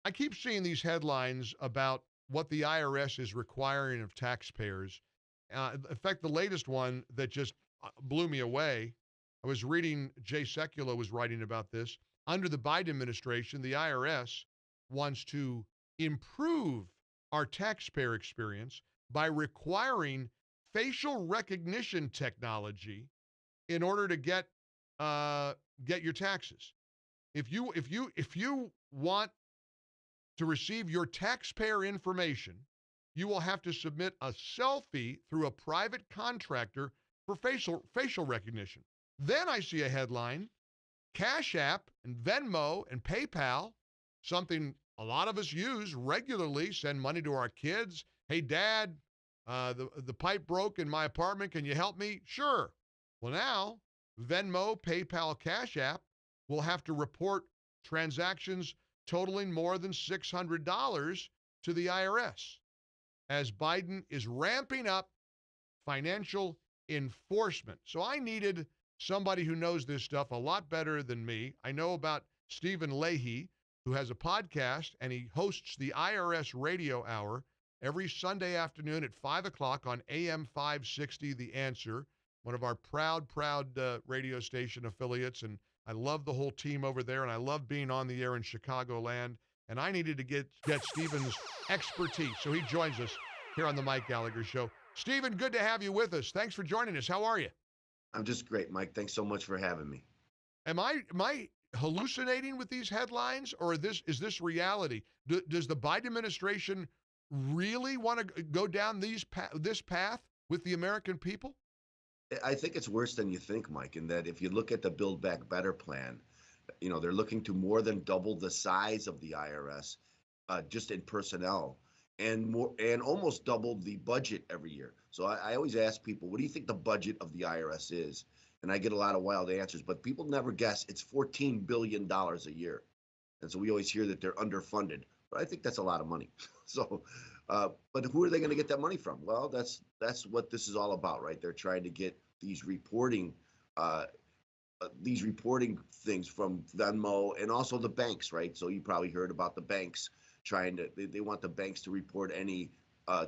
I keep seeing these headlines about what the IRS is requiring of taxpayers. In fact, the latest one that just blew me away, I was reading, Jay Sekulow was writing about this. Under the Biden administration, the IRS wants to improve our taxpayer experience by requiring facial recognition technology in order to get your taxes. If you want to receive your taxpayer information, you will have to submit a selfie through a private contractor for facial recognition. Then I see a headline, Cash App and Venmo and PayPal, something a lot of us use regularly, send money to our kids. Hey, Dad, the pipe broke in my apartment. Can you help me? Sure. Well, now Venmo, PayPal, Cash App will have to report transactions totaling more than $600 to the IRS as Biden is ramping up financial enforcement. So I needed somebody who knows this stuff a lot better than me. I know about Stephen Leahy, who has a podcast, and he hosts the IRS Radio Hour every Sunday afternoon at 5 o'clock on AM 560, The Answer, one of our proud radio station affiliates. And I love the whole team over there, and I love being on the air in Chicagoland. And I needed to get Stephen's expertise. So he joins us here on the Mike Gallagher Show. Stephen, good to have you with us. Thanks for joining us. How are you? I'm just great, Mike. Thanks so much for having me. Am I hallucinating with these headlines, or is this reality? Does the Biden administration really want to go down this path with the American people? I think it's worse than you think, Mike, in that if you look at the Build Back Better plan, they're looking to more than double the size of the IRS just in personnel and almost double the budget every year. So I always ask people, what do you think the budget of the IRS is? And I get a lot of wild answers, but people never guess it's $14 billion a year. And so we always hear that they're underfunded, but I think that's a lot of money. So, but who are they going to get that money from? Well, that's what this is all about, right? They're trying to get these reporting things from Venmo and also the banks, right? So you probably heard about the banks they want the banks to report any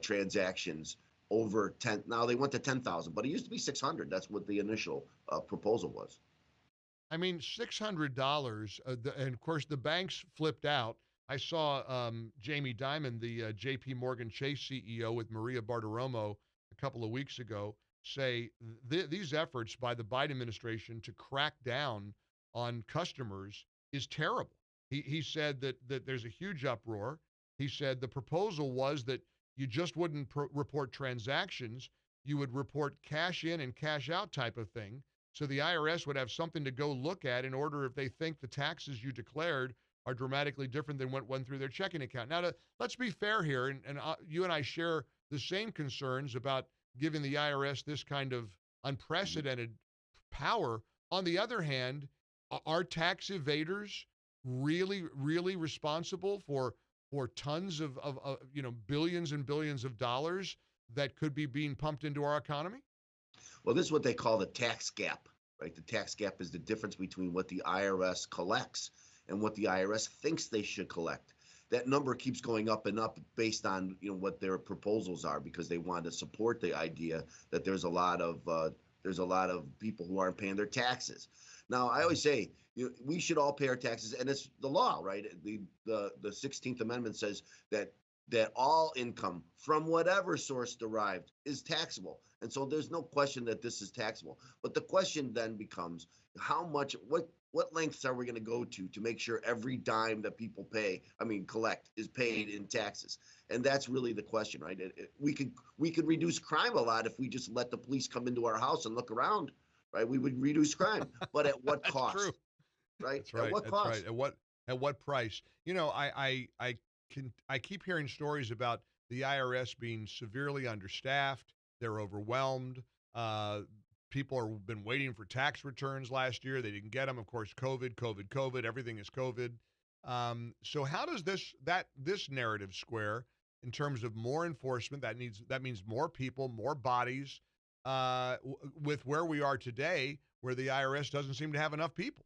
transactions over 10. Now they went to 10,000, but it used to be 600. That's what the initial proposal was. I mean, $600, and of course the banks flipped out. I saw Jamie Dimon, the J.P. Morgan Chase CEO, with Maria Bartiromo a couple of weeks ago, say these efforts by the Biden administration to crack down on customers is terrible. He said that there's a huge uproar. He said the proposal was that you just wouldn't report transactions. You would report cash in and cash out type of thing. So the IRS would have something to go look at in order if they think the taxes you declared are dramatically different than what went through their checking account. Now, let's be fair here, and you and I share the same concerns about giving the IRS this kind of unprecedented power. On the other hand, are tax evaders really responsible for tons of billions and billions of dollars that could be being pumped into our economy? Well, this is what they call the tax gap, right? The tax gap is the difference between what the IRS collects and what the IRS thinks they should collect. That number keeps going up and up based on what their proposals are, because they want to support the idea that there's a lot of people who aren't paying their taxes. Now, I always say we should all pay our taxes, and it's the law, right? The 16th Amendment says that all income from whatever source derived is taxable. And so there's no question that this is taxable. But the question then becomes what lengths are we going to go to make sure every dime that people collect is paid in taxes? And that's really the question, right? We could reduce crime a lot if we just let the police come into our house and look around, right? We would reduce crime, but at what cost? True. Right? That's right. At what That's cost? right. At what price? I keep hearing stories about the IRS being severely understaffed. They're overwhelmed. People have been waiting for tax returns last year. They didn't get them. Of course, COVID. Everything is COVID. So how does this narrative square in terms of more enforcement? That means more people, more bodies, with where we are today, where the IRS doesn't seem to have enough people.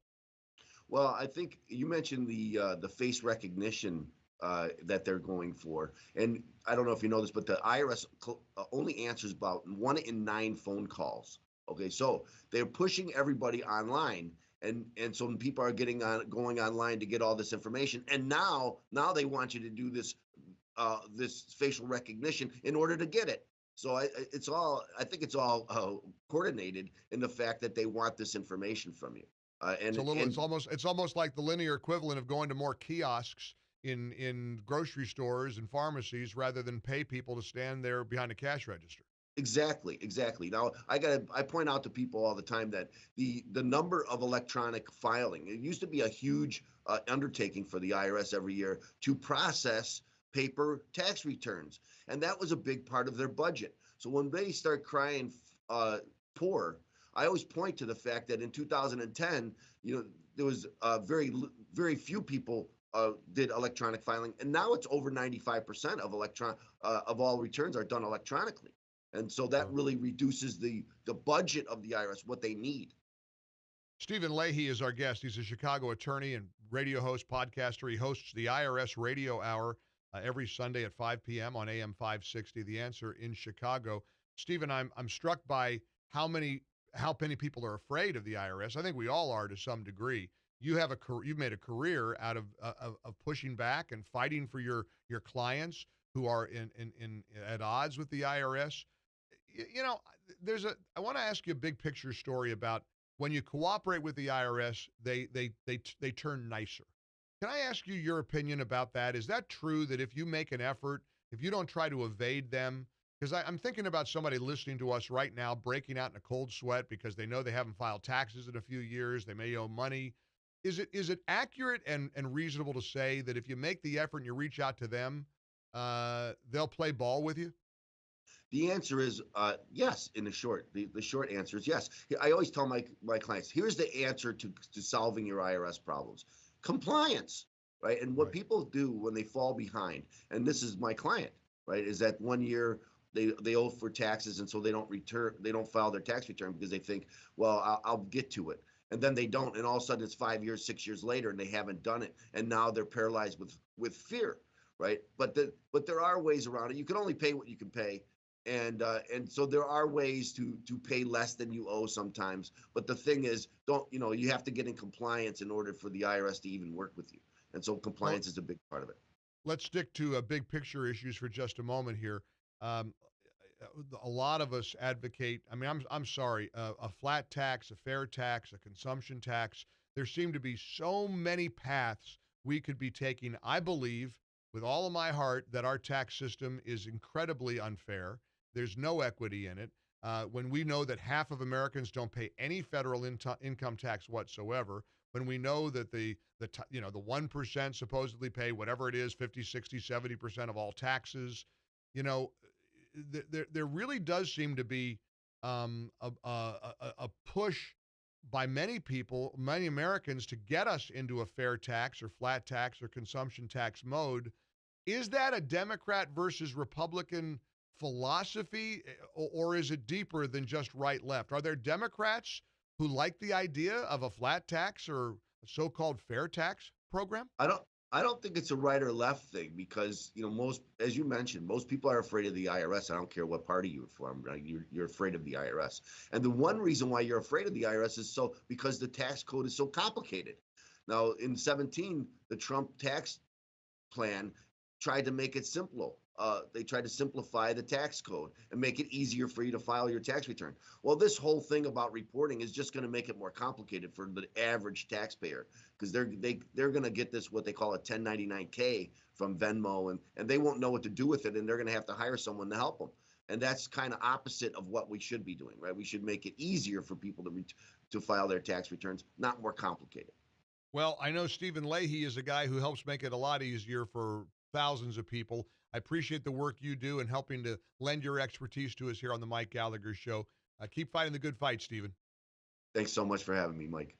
Well, I think you mentioned the face recognition that they're going for. And I don't know if you know this, but the IRS only answers about 1 in 9 phone calls. Okay, so they're pushing everybody online, and so people are going online to get all this information. And now they want you to do this facial recognition in order to get it. So I think it's all coordinated in the fact that they want this information from you. It's a little. It's almost like the linear equivalent of going to more kiosks in grocery stores and pharmacies rather than pay people to stand there behind a cash register. Exactly, exactly. Now, I point out to people all the time that the number of electronic filing, it used to be a huge undertaking for the IRS every year to process paper tax returns, and that was a big part of their budget. So when they start crying poor, I always point to the fact that in 2010, there was very few people did electronic filing, and now it's over 95% of all returns are done electronically. And so that Yeah. really reduces the budget of the IRS, what they need. Stephen Leahy is our guest. He's a Chicago attorney and radio host, podcaster. He hosts the IRS Radio Hour every Sunday at 5 p.m. on AM 560. The Answer in Chicago. Stephen, I'm struck by how many people are afraid of the IRS. I think we all are to some degree. You've made a career out of pushing back and fighting for your clients who are in at odds with the IRS. You know, I want to ask you a big picture story about when you cooperate with the IRS, they turn nicer. Can I ask you your opinion about that? Is that true that if you make an effort, if you don't try to evade them, because I'm thinking about somebody listening to us right now breaking out in a cold sweat because they know they haven't filed taxes in a few years, they may owe money. Is it accurate and reasonable to say that if you make the effort and you reach out to them, they'll play ball with you? The answer is yes. In the short answer is yes. I always tell my clients, here's the answer to solving your IRS problems: compliance, right? And what Right. people do when they fall behind, and this is my client, right, is that one year they owe for taxes, and so they don't file their tax return because they think, well, I'll get to it, and then they don't, and all of a sudden it's 5 years, 6 years later, and they haven't done it, and now they're paralyzed with fear, right? But there are ways around it. You can only pay what you can pay, and so there are ways to pay less than you owe sometimes. But the thing is, don't you have to get in compliance in order for the IRS to even work with you, and so Well, compliance is a big part of it. let's stick to big picture issues for just a moment here. Um, a lot of us advocate. I mean, I'm sorry, a flat tax, a fair tax, a consumption tax. There seem to be so many paths we could be taking. I believe, with all of my heart, that our tax system is incredibly unfair. There's no equity in it. When we know that half of Americans don't pay any federal income tax whatsoever, when we know that the 1% supposedly pay whatever it is, 50, 60, 70% of all taxes, you know, there really does seem to be a push by many people, many Americans, to get us into a fair tax or flat tax or consumption tax mode. Is that a Democrat versus Republican philosophy, or is it deeper than just right left? Are there Democrats who like the idea of a flat tax or a so-called fair tax program? I don't I don't think it's a right or left thing because most, as you mentioned, most people are afraid of the IRS. I don't care what party you're from, right? You're afraid of the IRS, and the one reason why you're afraid of the IRS is because the tax code is so complicated. Now, in 17, the Trump tax plan tried to make it simple. They tried to simplify the tax code and make it easier for you to file your tax return. Well, this whole thing about reporting is just going to make it more complicated for the average taxpayer because they're going to get this what they call a 1099-K from Venmo, and they won't know what to do with it, and they're going to have to hire someone to help them. And that's kind of opposite of what we should be doing, right? We should make it easier for people to file their tax returns, not more complicated. Well, I know Stephen Leahy is a guy who helps make it a lot easier for thousands of people. I appreciate the work you do and helping to lend your expertise to us here on the Mike Gallagher Show. Keep fighting the good fight, Stephen. Thanks so much for having me, Mike.